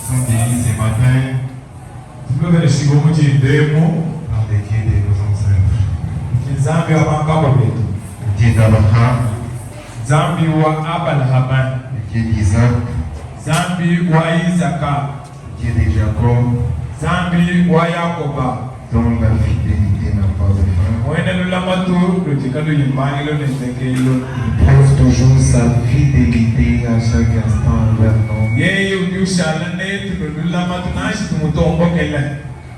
Sont bénis ce matin par les pieds de nos ancêtres. Dieu d'Abraham, Dieu d'Isaac, Dieu de Jacob, dont la fidélité n'a pas de fin. Il prouve toujours sa fidélité à chaque instant envers nous.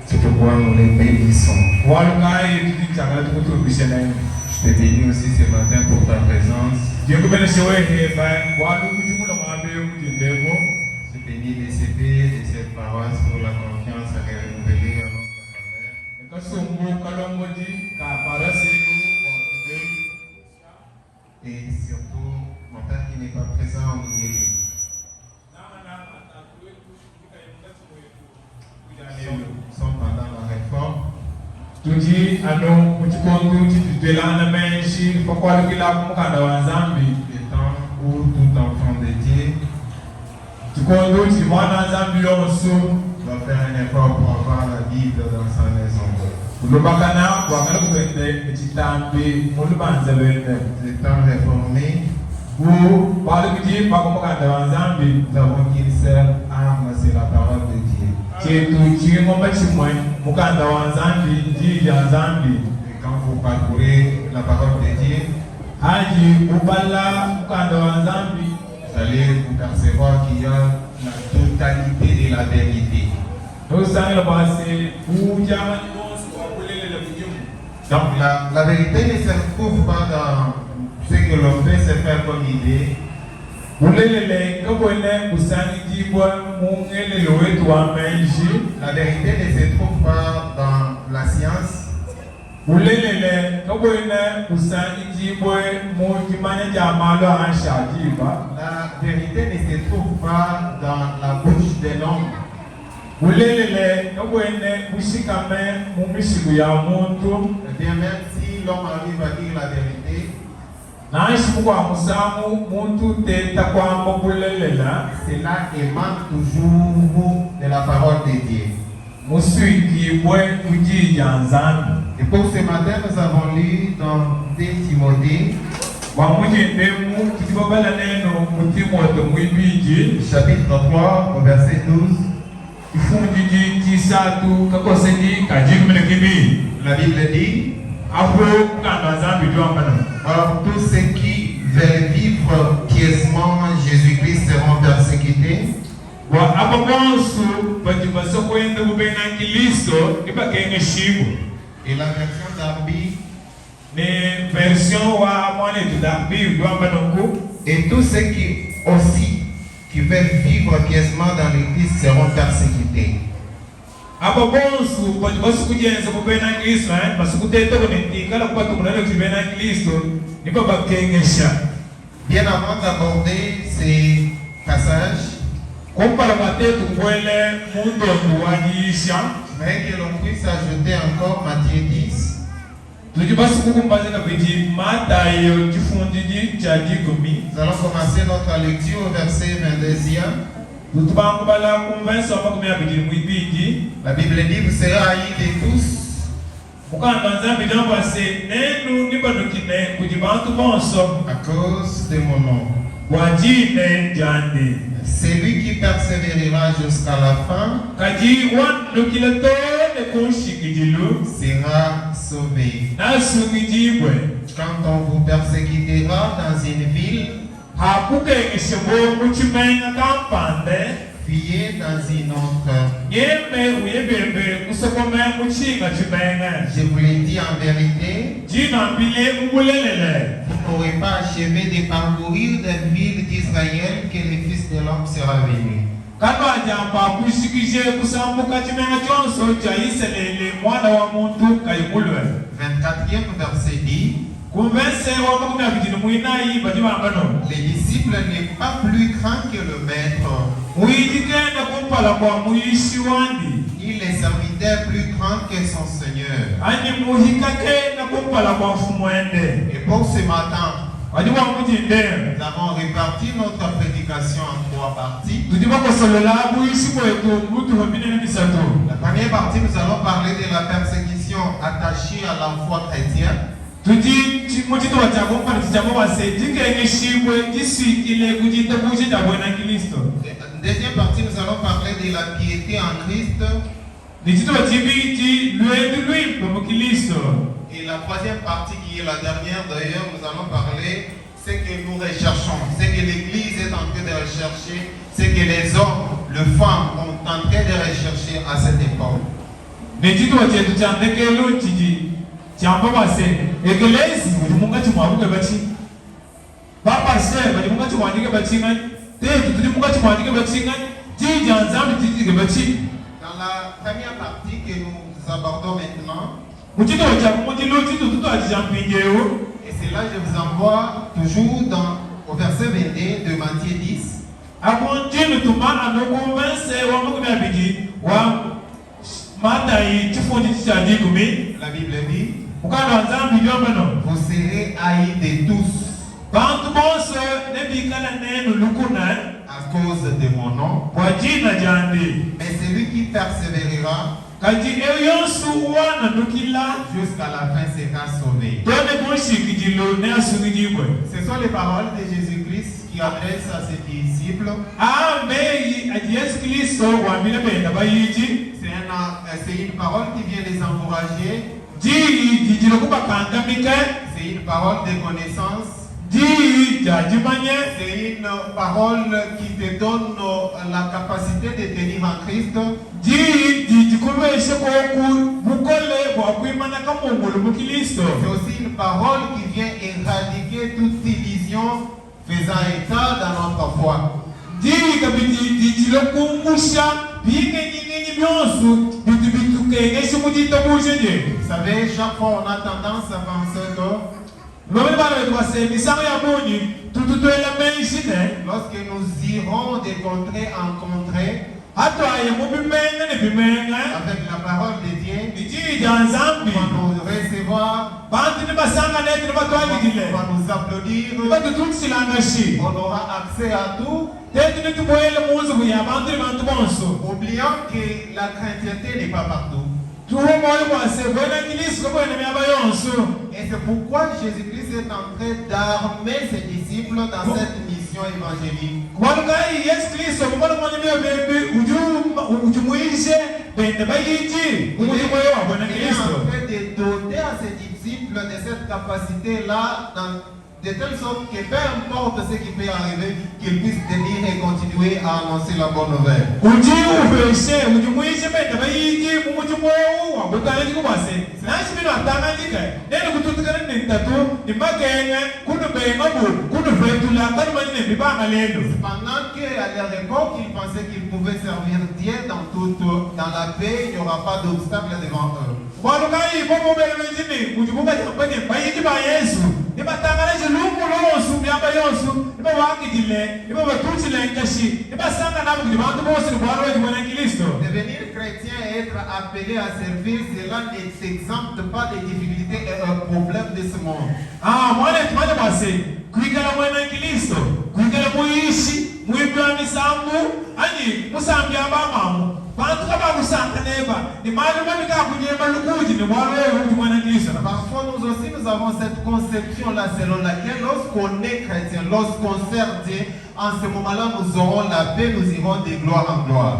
C'est pourquoi nous les bénissons. Je te bénis aussi ce matin pour ta présence. Je bénis les CP de cette paroisse pour la confiance renouvelée en notre faveur. Et surtout, mon père qui n'est pas présent en Guéry. Sont pendant la réforme. Le temps où tout enfant de Dieu doit faire un effort pour avoir la Bible dans sa maison. Le temps réformé, nous avons qu'il sert arme, c'est la parole de Dieu. Et quand vous parcourez la parole de Dieu, vous allez vous percevoir qu'il y a la totalité de la vérité. Donc la vérité ne se trouve pas dans ce que l'on fait se faire comme idée. La vérité ne se trouve pas dans la science. La vérité ne se trouve pas dans la bouche de l'homme. Bien, même si l'homme arrive à dire la vérité, cela émane toujours de la parole de Dieu. Et pour ce matin, nous avons lu dans 2 Timothée, chapitre 3, au verset 12. La Bible dit: alors tous ceux qui veulent vivre pieusement Jésus-Christ seront persécutés. Et la version d'Arbi, et tous ceux qui aussi qui veulent vivre pieusement dans l'Église seront persécutés. Bien avant d'aborder ces passages, mais que l'on puisse ajouter encore Matthieu 10, nous allons commencer notre lecture au verset 22e. La Bible dit: vous serez haïs de tous à cause de mon nom. Celui qui persévérera jusqu'à la fin sera sauvé. Quand on vous persécutera dans une ville, fuyez dans une autre. Je vous l'ai dit en vérité, n'aurez pas achevé de parcourir des villes d'Israël que le Fils de l'homme sera venu. 24e verset dit, les disciples n'est pas plus grand que le maître, ni les serviteurs plus grand que son Seigneur. Et pour ce matin, nous avons réparti notre prédication en 3 parties. La première partie, nous allons parler de la persécution attachée à la foi chrétienne. Deuxième partie, nous allons parler de la piété en Christ. Et la troisième partie, qui est la dernière d'ailleurs, nous allons parler ce que nous recherchons, ce que l'Église est en train de rechercher, ce que les hommes, les femmes ont en train de rechercher à cette époque. Dans la première partie que nous abordons maintenant, et c'est là je vous envoie toujours au verset 22 de Matthieu 10. La Bible dit, vous serez haïs de tous à cause de mon nom, mais celui qui persévérera jusqu'à la fin sera sauvé. Ce sont les paroles de Jésus-Christ qui adresse à ses disciples. C'est une parole qui vient les encourager. C'est une parole de connaissance. C'est une parole qui te donne la capacité de tenir en Christ. C'est aussi une parole qui vient éradiquer toute division faisant état dans notre foi. Vous savez, chaque fois on a tendance à penser que lorsque nous irons de contrée en contrée avec la parole de Dieu, on va nous recevoir, on va nous applaudir, on aura accès à tout, oubliant que la chrétienté n'est pas partout. Et c'est pourquoi Jésus-Christ est en train d'armer ses disciples dans cette mission évangélique. Il est en train de doter à ses disciples de cette capacité-là, de telle sorte que peu importe ce qui peut arriver, qu'ils puissent tenir et continuer à annoncer la bonne nouvelle. Pendant qu'à leur époque, ils pensaient qu'ils pouvaient servir Dieu dans la paix, il n'y aura pas d'obstacle devant eux. Devenir chrétien et être appelé à servir, cela ne s'exempte pas des difficultés et un problème de ce monde. Parfois nous aussi nous avons cette conception-là selon laquelle lorsqu'on est chrétien, lorsqu'on sert Dieu, en ce moment-là nous aurons la paix, nous irons de gloire en gloire.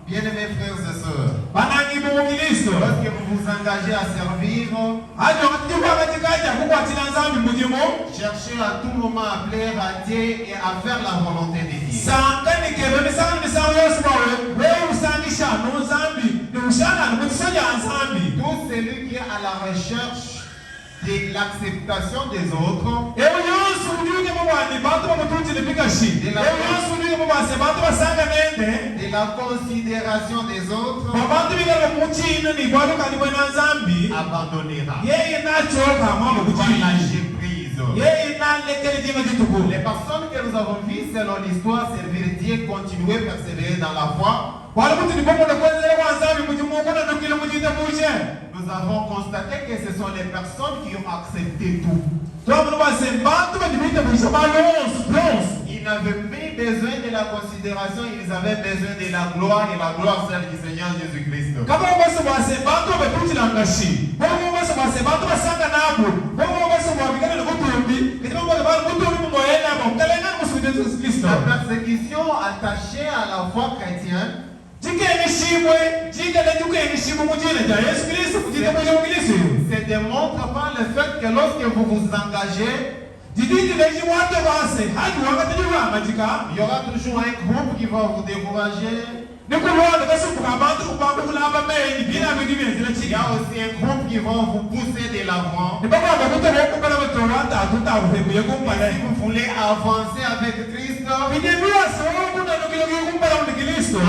Bien-aimés frères et sœurs, lorsque vous vous engagez à servir, Cherchez à tout moment à plaire à Dieu et à faire la volonté de Dieu. Tout celui qui est à la recherche de l'acceptation des autres, de la considération des autres, abandonnera. Lâcher prise. Les personnes que nous avons vues selon l'histoire servir Dieu, continuer, persévérer dans la foi, nous avons constaté que ce sont les personnes qui ont accepté tout. Ils n'avaient plus besoin de la considération, ils avaient besoin de la gloire, et la gloire celle du Seigneur Jésus-Christ. La persécution attachée à la foi chrétienne se démontre par le fait que lorsque vous vous engagez, il y aura toujours un groupe qui va vous décourager. Il y a aussi un groupe qui va vous pousser de l'avant. Si vous voulez avancer avec Christ,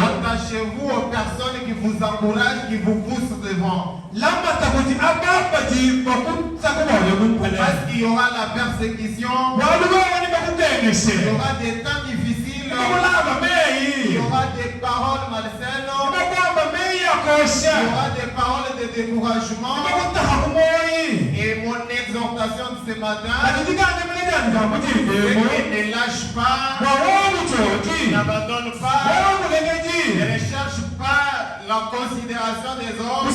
attachez-vous aux personnes qui vous encouragent, qui vous poussent devant. Parce qu'il y aura la persécution, il y aura des temps difficiles, il y aura des paroles malsaines, il y aura des paroles de découragement. Et mon exhortation de ce matin, c'est ne lâche pas, n'abandonne pas, ne recherche pas la considération des hommes,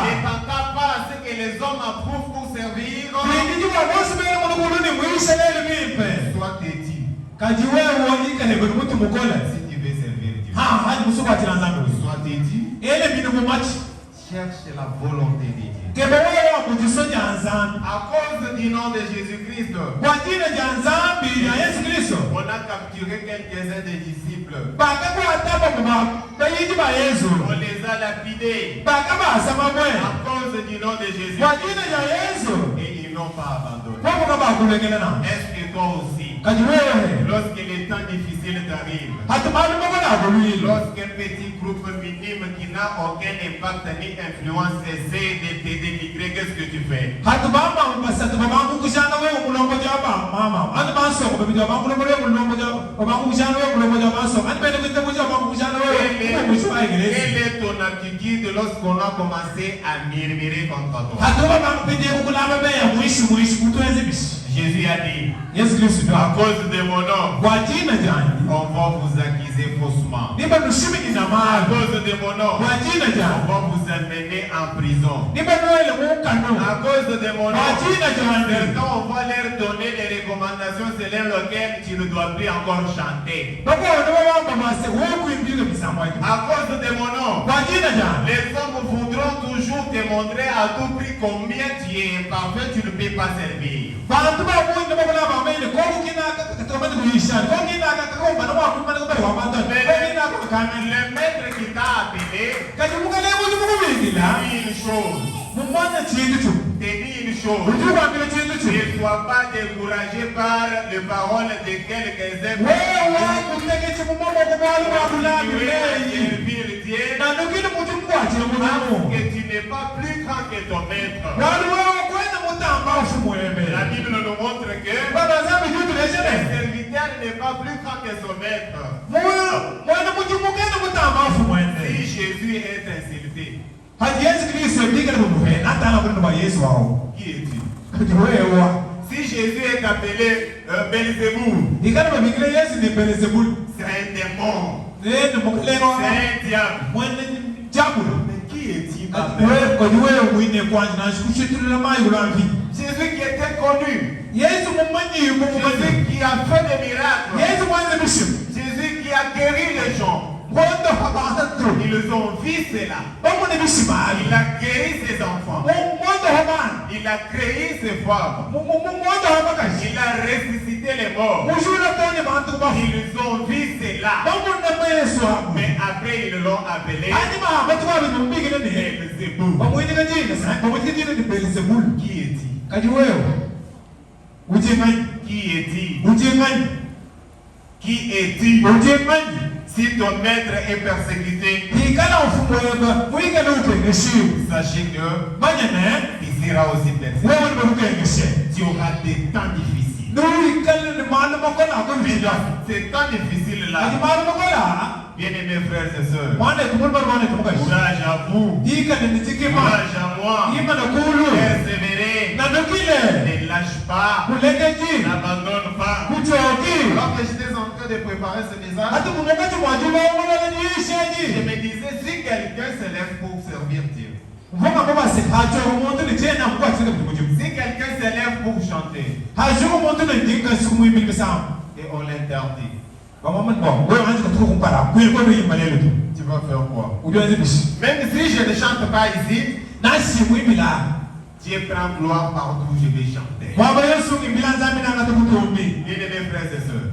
ne t'attends pas à ce que les hommes approuvent pour servir. Sois têtu si tu veux servir Dieu. Sois têtu. Cherche la volonté de Dieu. À cause du nom de Jésus-Christ, on a capturé quelques-uns des disciples. On les a lapidés à cause du nom de Jésus-Christ. Et ils n'ont pas abandonné. Est-ce que toi aussi, lorsque les temps difficiles t'arrivent, lorsqu'un petit groupe minime qui n'a aucun impact ni influence essaie de t'aider, qu'est-ce que tu fais? Quelle est ton attitude lorsqu'on a commencé à murmurer contre toi? Jésus a dit, à cause de mon nom, on va vous accuser faussement. À cause de mon nom, on va vous amener en prison. À cause de mon nom, certains, on va leur donner des recommandations selon lesquelles tu ne dois plus encore chanter. À cause de mon nom, les hommes voudront toujours te montrer à tout prix combien tu es parfait, tu ne peux pas servir. Le maître qui t'a appelé dit une chose. Te dit une chose. Ne sois pas découragé par les paroles de quelques-uns. Que tu n'es pas plus grand que ton maître. La Bible nous montre que le serviteur n'est pas plus grand que son maître. Si Jésus est insulté, qui es-tu? Si Jésus est appelé Belzéboul, c'est un démon, c'est un diable. Mais qui est-il? Jésus qui était connu, Jésus qui a fait des miracles, Jésus qui a guéri les gens. Ils ont vu cela. Il a guéri ses enfants. Il a créé ces femmes. Il a ressuscité les morts. Ils ont vu cela. Mais après ils l'ont appelé Belzéboul. Qui est-il? Qui est-il? Qui est-il? Si ton maître est persécuté, sachez que il sera aussi persécuté. Tu auras des temps difficiles. Ces temps difficiles-là, bien-aimés frères et sœurs, courage à vous, courage à moi, persévérer, ne lâche pas, n'abandonne pas. Alors que j'étais en train de préparer ce message, je me disais, si quelqu'un se lève pour servir Dieu, si quelqu'un se lève pour chanter, et on l'interdit, tu vas faire quoi? Même si je ne chante pas ici, Dieu prend gloire partout où je vais chanter. Bien-aimés frères et sœurs,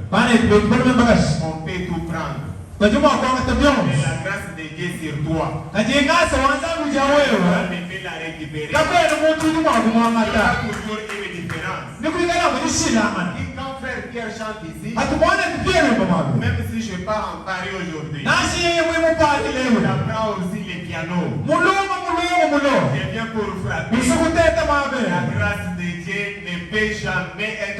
on peut tout prendre. Mais la grâce de Dieu sur toi, tu peux la récupérer. Il y a toujours une différence. Quand frère Pierre chante ici, même si je pars en Paris aujourd'hui, j'apprends aussi les pianos. Je viens pour frapper. La grâce de Dieu ne peut jamais être.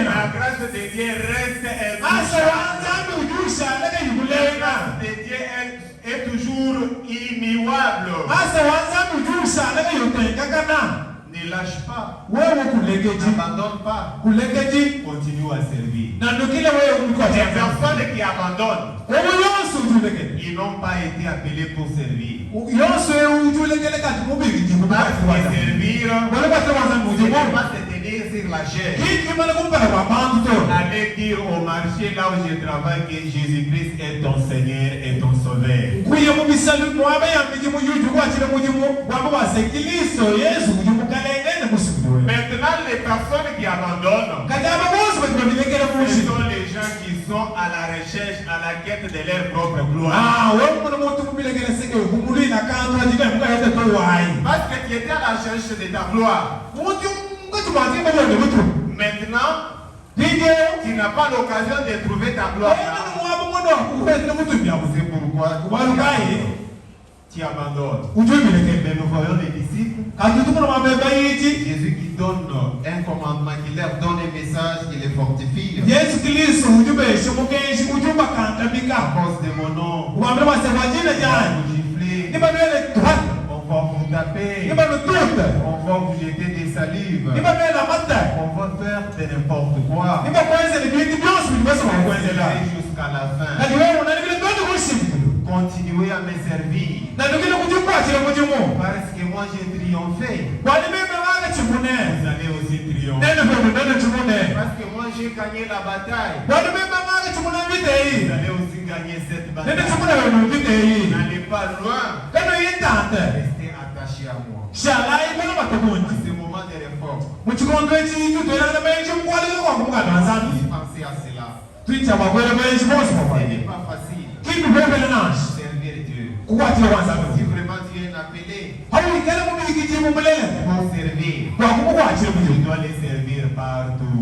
La grâce de Dieu reste intouchable. La grâce de Dieu est toujours immuable. Ne lâche pas. N'abandonne pas. Continue à servir. Les personnes qui abandonnent, ils n'ont pas été appelés pour servir. Servir, c'est pas se tenir sur la chaise. Allez dire au marché là où je travaille que Jésus-Christ est ton Seigneur et ton Sauveur. Maintenant, les personnes qui abandonnent, ce sont les gens qui sont à la recherche, à la quête de leur propre gloire. Parce que tu étais à la recherche de ta gloire. Maintenant, tu n'as pas l'occasion de trouver ta gloire. C'est pourquoi tu abandonnes. Mais nous voyons les disciples. Jésus qui donne un commandement, qui leur donne un message, qui les fortifie. À cause de mon nom, on va vous gifler, on va vous taper, on va vous jeter des salives, on va faire de n'importe quoi. Jusqu'à la fin. Continuez à me servir. Parce que moi j'ai triomphé. Vous allez aussi triompher. Parce que moi j'ai gagné la bataille. Vous allez aussi gagner cette bataille. N'allez pas loin. Restez attachés à moi. C'est ce moment de réforme. Pensez à cela. Ce n'est pas facile. Servir Dieu. Si vraiment Dieu est appelé pour servir, tu dois les servir partout.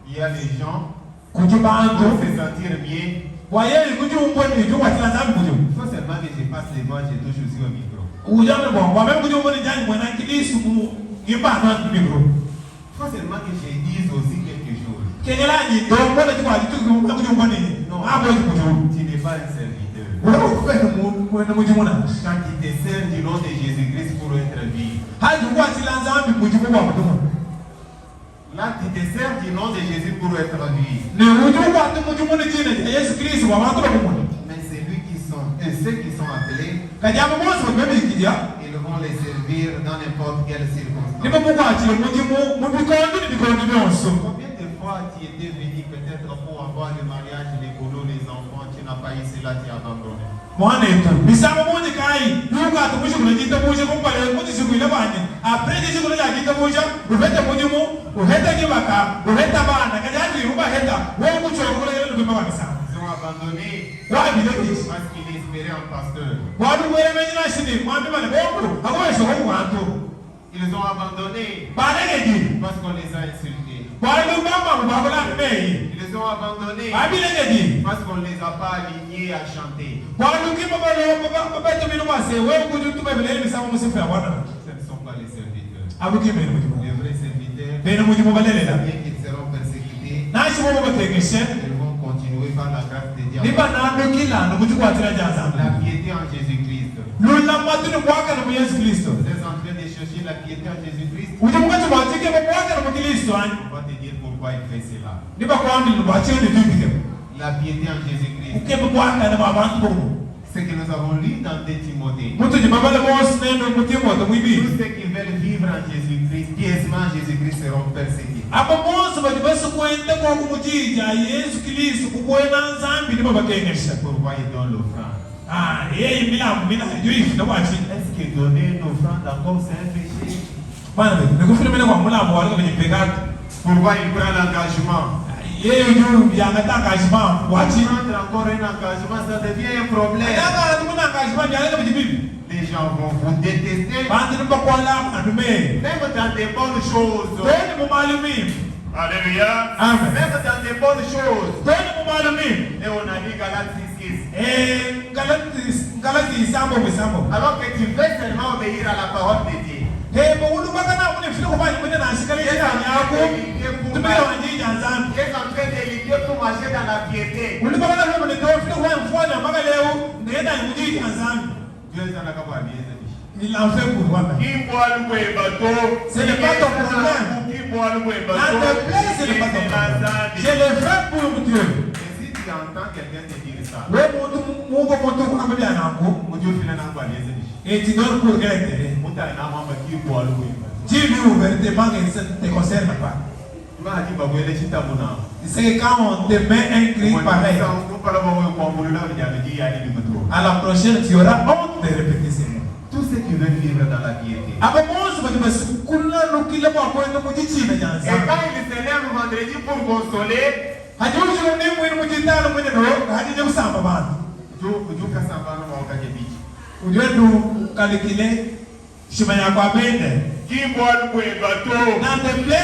Il y a des gens pour se sentir bien. Il faut seulement que je passe les mois, je touche aussi au micro. Il faut seulement que je dise aussi quelque chose. Non, tu n'es pas un serviteur. Quand tu te sers du nom de Jésus-Christ pour être vie. Là, tu te sers du nom de Jésus pour être vie. Mais c'est lui qui sont, et ceux qui sont appelés, ils vont les servir dans n'importe quelle circonstance. Combien de fois tu étais venu peut-être pour avoir le mariage, les boulots, les enfants, tu n'as pas eu cela, tu as abandonné. le kuti zikuile bani. Après des zikuile la kita moja, uheta mudimu, uheta kibaka, uheta bana, kajati uba heta, wewe kuchwa kule ile ndio baba sana. Ils ont abandonné Why did they? parce qu'ils espéraient en pasteur. Wadu wewe mwenye shini, mwambi bale bongo, hakuweza kuwanto. Ils ont abandonné Balegi. parce qu'on les a insultés. Wadu baba babola mei. Ils les ont abandonnés Abilegi. parce qu'on ne les a pas alignés à chanter. Wadu kiba baba tumino base, wewe kujutu bebele misamo musifa wana. Ce ne sont pas les serviteurs. Abuki meni mudimu. Les vrais serviteurs, Bene mudimu balela. bien qu'ils seront persécutés, Nashi bobo batekeshe. ils vont continuer par la grâce de Dieu. Niba nando kila nukujukwatira jaza. La piété en Jésus-Christ. Lula matunu kwaka na Yesu Kristo. Vous êtes en train de chercher la piété en Jésus-Christ. Ujimukacho mwatike kwaka na Kristo ani. On va te dire pourquoi il fait cela. Niba kwambi nubachire ni vipi. La piété en Jésus-Christ. Ukebe kwaka na babantu bobo. Ce que nous avons lu dans 2 Timothée. Mutu jibabale boss neno mutimo to mwibi. Tous ceux qui veulent vivre en Jésus-Christ, pieusement en Jésus-Christ seront persécutés. Abo bonse bajibasa kwenda kwa kumujija Yesu Kristo kukwena nzambi niba bakengesha. Pourquoi ils donnent l'offrande? Ah, yeye mina juifu na wachi. Est-ce que donner une offrande encore c'est un péché? Bana nikufuna mina kwa mula mwali kwenye pekati. Pourquoi il prend l'engagement? Yeye juu yangata engagement wachi. Prendre encore un engagement, ça devient un problème. Yanga tukuna engagement yanga bibibi. Les gens vont vous détester. Bandi niba kwa la anume. Même dans des bonnes choses. Toni mumalumi. Alléluia. Amen. Même dans des bonnes choses. Toni mumalumi. Et on a dit Galates 6. Galati sambo misambo. Alors que tu veux seulement obéir à la parole de Dieu. Bo ulu bakana mune fili kufanya mune na shikali ya yako. Tumika wanjiji nzambi. Ils sont en train de lutter pour marcher dans la piété. Ulu bakana mune ndo fili kufanya mfano mpaka leo nenda njiji nzambi. Dieu s'en a capable de dire. Il en fait pour moi. Qui boit le bateau? Ce n'est pas ton problème. Qui boit le bateau? Dans le place, ce n'est pas ton problème. Je le fais pour Dieu. Et si tu entends quelqu'un te dire ça, Ouais, mon ambi anako. Dieu fait un envoi les amis. Et tu donnes pour quel intérêt? Qui boit le bateau? Dieu lui ouvertement ne te concerne pas. C'est que quand on te met un cri pareil, à la prochaine tu auras honte de répéter ces mots. Tous ceux qui veulent vivre dans la piété. Et quand ils se lèvent vendredi pour consoler, qui boit le bateau?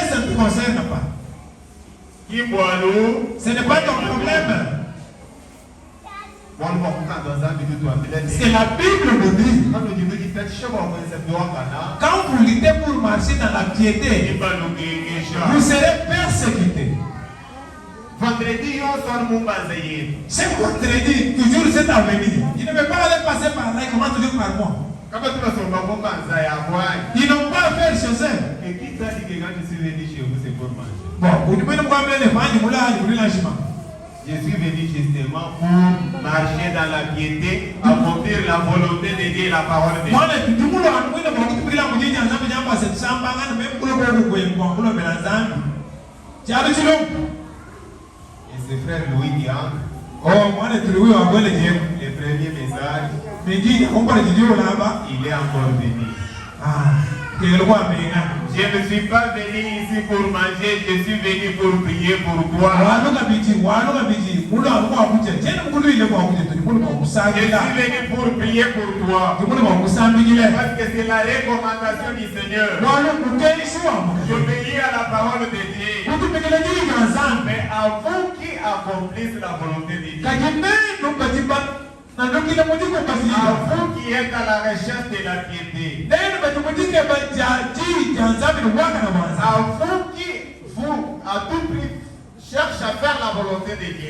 Ça ne te concerne pas. Qui boit l'eau? Ce n'est pas ton problème. C'est la Bible nous dit. Quand vous luttez pour marcher dans la piété, vous serez persécutés. Vendredi, Chaque vendredi, toujours c'est à venir. Il ne veut pas aller passer par là, comment toujours par moi. Ils n'ont pas à faire chez eux. Et qui t'a dit que quand je suis venu chez vous, c'est pour manger? Bon, vous ne pouvez pas me le faire, vous l'avez l'agiment. Je suis venu justement pour marcher dans la piété, accomplir la volonté de Dieu et la parole de Dieu. Et c'est frère Louis qui entre. Oh, moi, le premier message, il est encore venu. Ah, je ne suis pas venu ici pour manger, je suis venu pour prier pour toi. Je suis venu pour prier pour toi. Parce que c'est la recommandation du Seigneur. J'obéis à la parole de Dieu. Mais avant qu'il accomplisse la volonté de Dieu, avant qu'il est à la recherche de la piété, avant qu'il vous, à tout prix, cherche à faire la volonté de Dieu,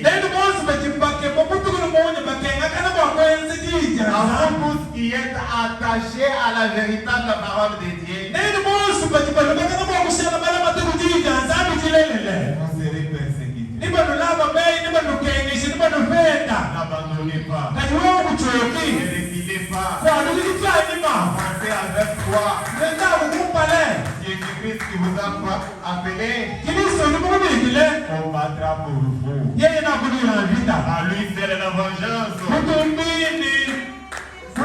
avant vous qui êtes attaché à la véritable parole de Dieu, vous serez persécutés. N'abandonnez pas. Ne reculez pas. Pensez avec foi. Jésus-Christ qui vous a appelé combattra pour vous. À lui seul la vengeance. À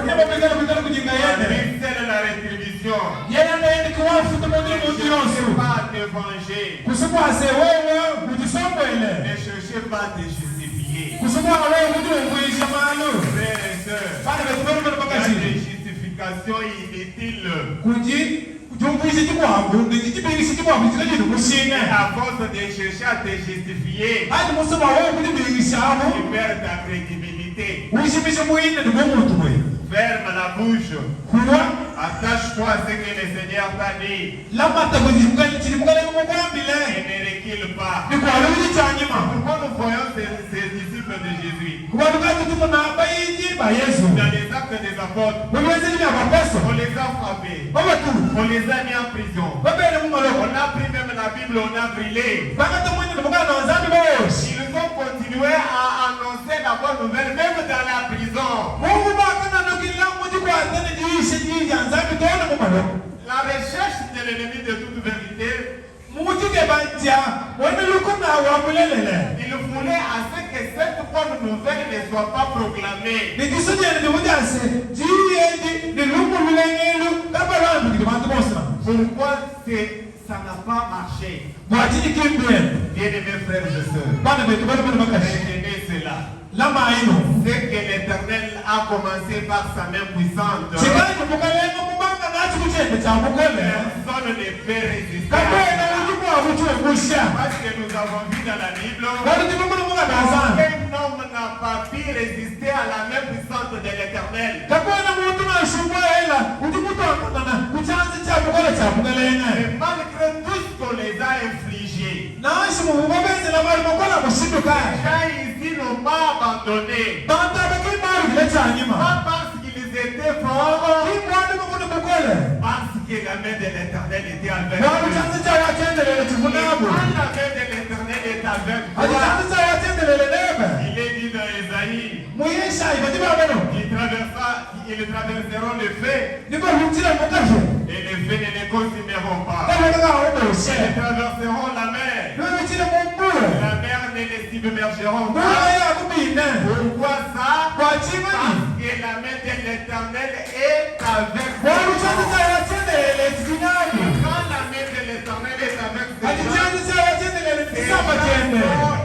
lui seul la rétribution. mission. yeye anaenda kuwafuta mundu Ne mundu cherchez yonse pas à te venger. kusikwase wewe kujisongwele Ne cherchez pas à te justifier. kusikwa wewe mundu wengwisha malo Frères et sœurs, bana betuberu bana il y a bakashi des justifications inutiles. kuji kujumvise chikwabu ndichibingise chikwabu chikachiti Et kushinga à force de chercher à te justifier, ati musaba wewe kujibingishamu tu perds ta crédibilité. wishimishe muine ndimomuntu we Ferme la bouche. kuwa Attache-toi à ce que le Seigneur t'a dit. lamata kuzimukalela mumwambile Et ne recule pas. nikwalo kuchichanyima Pourquoi nous voyons ces disciples de Jésus kubantu kati tumuna bayinji ba yesu dans les actes des apôtres? mubiwezeli bya bapeso On les a frappés. babatu On les a mis en prison. babele mumaloko On a pris même la Bible, on a brûlé. bakati mwene mukana wanzambi bosi Ils ont continué à annoncer la bonne nouvelle, même dans la prison. mungu bakana nokila muji kwatene jiishe jija nzambi tona mumaloko La recherche de l'ennemi de toute vérité, muji ke banja wene lukuna wamulelele il voulait à ce que cette bonne nouvelle ne soit pas proclamée. nikisojene nimujase jiyeji nilumululengelu kabalambi kitibantu bosina Pourquoi ça n'a pas marché? bwatini kimbien Bien-aimés frères et sœurs, bana betu bana bana bakashi retenez cela. lama ino C'est que l'Éternel a commencé par sa main puissante. chikali mukalenga mubanga nachi kuchende cha mukole Personne ne peut résister. kakwena ujibu abuchwe kusha Parce que nous avons vu dans la Bible, bali timumuna mukadazana aucun homme n'a pas pu résister à la main puissante de l'Éternel. kakwena muntu nashumba hela ujimutokanana kuchanzi cha mukole cha mukalenga Et malgré tout ce qu'on les a infligés, nashi mububabenzela bali mukola kushinduka les gens ici n'ont pas abandonné. bantu abakimali vile chanyima Pas parce qu'ils étaient forts, kimwani mukuna mukole parce que la main de l'Éternel était avec bali eux. chanzi cha watendelele Et chifunabu quand la main de l'Éternel est avec ati toi, chanzi cha watendelele nebe il est dit dans Esaïe, muyesha ibadibabeno ils traverseront le feu niko hutira mukashe et les feux ne les consumeront pas. kaboneka obose Ils traverseront la mer. lwebitire mumbule La mer ne les submergeront mula pas. yakubine Pourquoi ça? kwachimani Parce que la main de l'Éternel est avec bali eux. chanzi cha watendelele chifunabu Quand la main de l'Éternel est avec ati ces gens, chanzi cha watendelele ces kisamba chende gens sont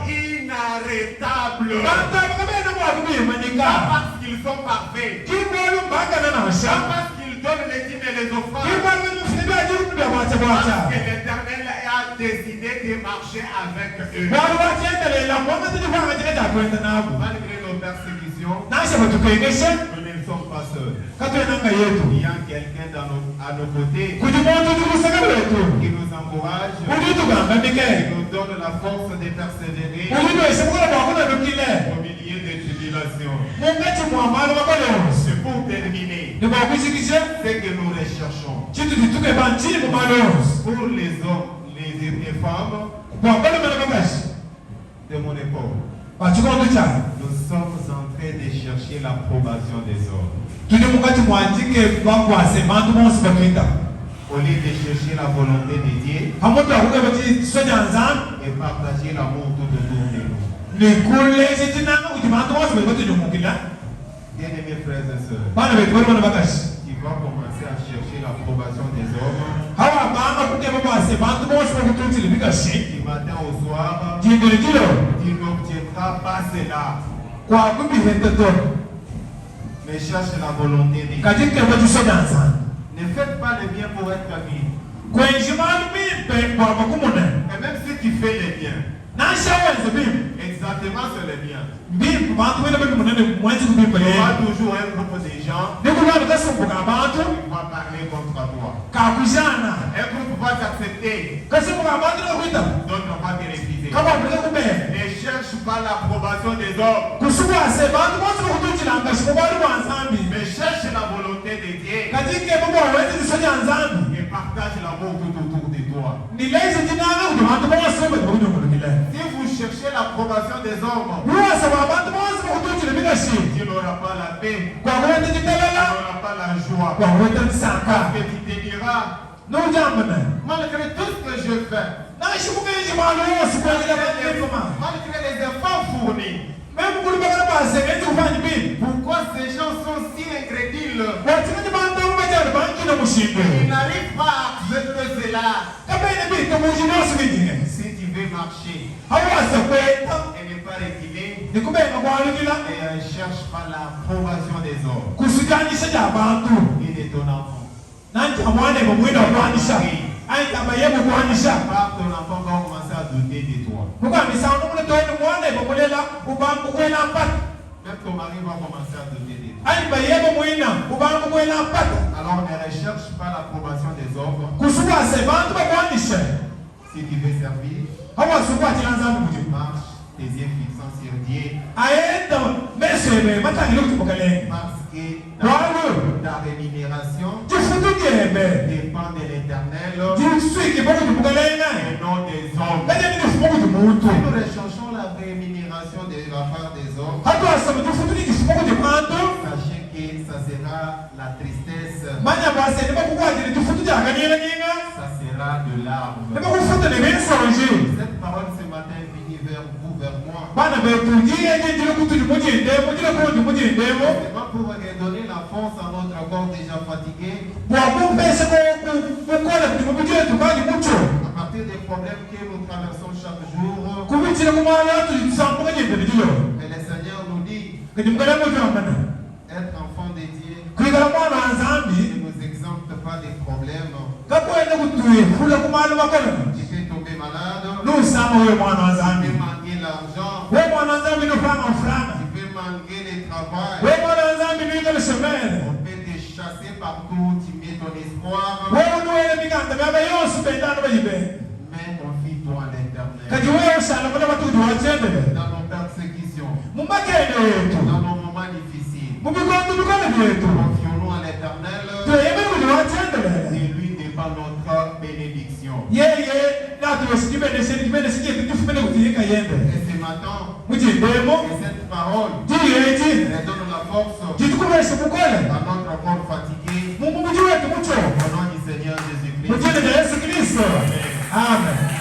inarrêtables. bantu abakabene mwakubimanyika Pas parce qu'ils sont parfaits. kimwali mbangana Pas nasha parce qu'ils donnent les dîmes et les offrandes. kimwali bemufine byajirukubya bwacha bwacha Parce que l'Éternel a décidé de marcher avec eux. bali watendelela mwanga tidivanga chine chakwenda nabo Malgré nos persécutions, nasha batukengeshe nous ne sommes pas seuls. katwenanga yetu Il y a quelqu'un à nos côtés kuti muntu tikulusaka lwetu qui nous encourage, kuti tugambanike qui nous donne la force de persévérer kuti twese mukola bwakunanukile au milieu des tribulations. mungati mwamalo makoleonse C'est pour terminer ndibwakwishikishe ce que nous recherchons. chitu tituke banchili mumalonse Pour les hommes, les femmes bwakolomela bakashi de mon époque, bachikondo chalo nous sommes en train de chercher l'approbation des hommes. tuli mukati mwanjike bakwase bantu bonse batwita Au lieu de chercher la volonté de Dieu hamwe twakuke bati soja nzambi et partager l'amour tout autour de nous. nikuleshe tinanga kuti bantu bonse bali batunyumukila Bien-aimés frères et sœurs, bana betu bali bana bakashi qui va commencer à chercher l'approbation des hommes hawa banga kutema base bantu bonse bakututile bikashi du matin au soir, jindele tilo tu n'obtiendras pas cela. kwakubihenteto Mais cherche la volonté de Dieu. katike bati soja nzambi Ne faites pas le bien pour être ami. kwenjimali mimpe kwabakumune Et même si tu fais le bien, nashawenze bimpe exactement c'est le bien. bimpe bantu bene bali munene mwenzi kubimpe Il y ye aura toujours un groupe de gens nikulwana kasumbuka abantu qui vont parler contre toi. kakujana Un groupe va t'accepter, kasumbuka abantu nokwita d'autres vont te refuser. kabwabuleke kumene Ne cherche pas l'approbation des hommes, kusukwase bantu bonse bakututila ngashi mubali bwa nzambi mais cherche la volonté de Dieu katike bubwawenzi zisoja nzambi et partage l'amour tout autour de toi. nileze tinanga kuti bantu bonse bali bakunyumulukile Si vous cherchez l'approbation des hommes, luwasaba abantu bonse bakututile bikashi tu n'auras pas la paix, kwakuwete tu titelela n'auras pas la joie. kwakuwete tisanka Parce que tu te diras, nujambane malgré tout ce que je fais, nashimukenji bantu bonse kwakila banefuma malgré les efforts fournis, meme kuli bakala basebenzi kufanya bini pourquoi ces gens sont si incrédules? watinati bantu bajali bankina Il n'arrive pas à accepter cela. Si tu veux marcher et ne pas reculer, et ne cherche pas l'approbation des hommes, il est ton enfant. Par ton enfant va commencer à douter de toi. Même ton mari va commencer à douter de toi. Alors ne recherche pas l'approbation des hommes. Si tu veux servir, marche tes yeux fixant sur Dieu. Parce que ta rémunération dépend de l'Éternel et non des hommes. Si nous recherchons la rémunération de la part des hommes, sachez que ça sera la tristesse, ça sera de larmes. Cette parole ce matin finit vers vous, vers moi. C'est pour redonner la force à notre corps déjà fatigué. À partir des problèmes que nous traversons chaque jour. Mais le Seigneur nous dit être enfant de Dieu ne nous exempte pas des problèmes. Tu peux tomber malade. Tu peux manquer l'argent. Tu peux manquer le travail. On peut te chasser partout. Tu mets ton espoir. Mais confie-toi à l'Éternel. Dans nos persécutions, dans nos moments difficiles, confions-nous à l'Éternel. Et lui dépend notre bénédiction. Et ce matin, cette parole redonne la force à notre corps fatigué. Au nom du Seigneur Jésus-Christ. Amen.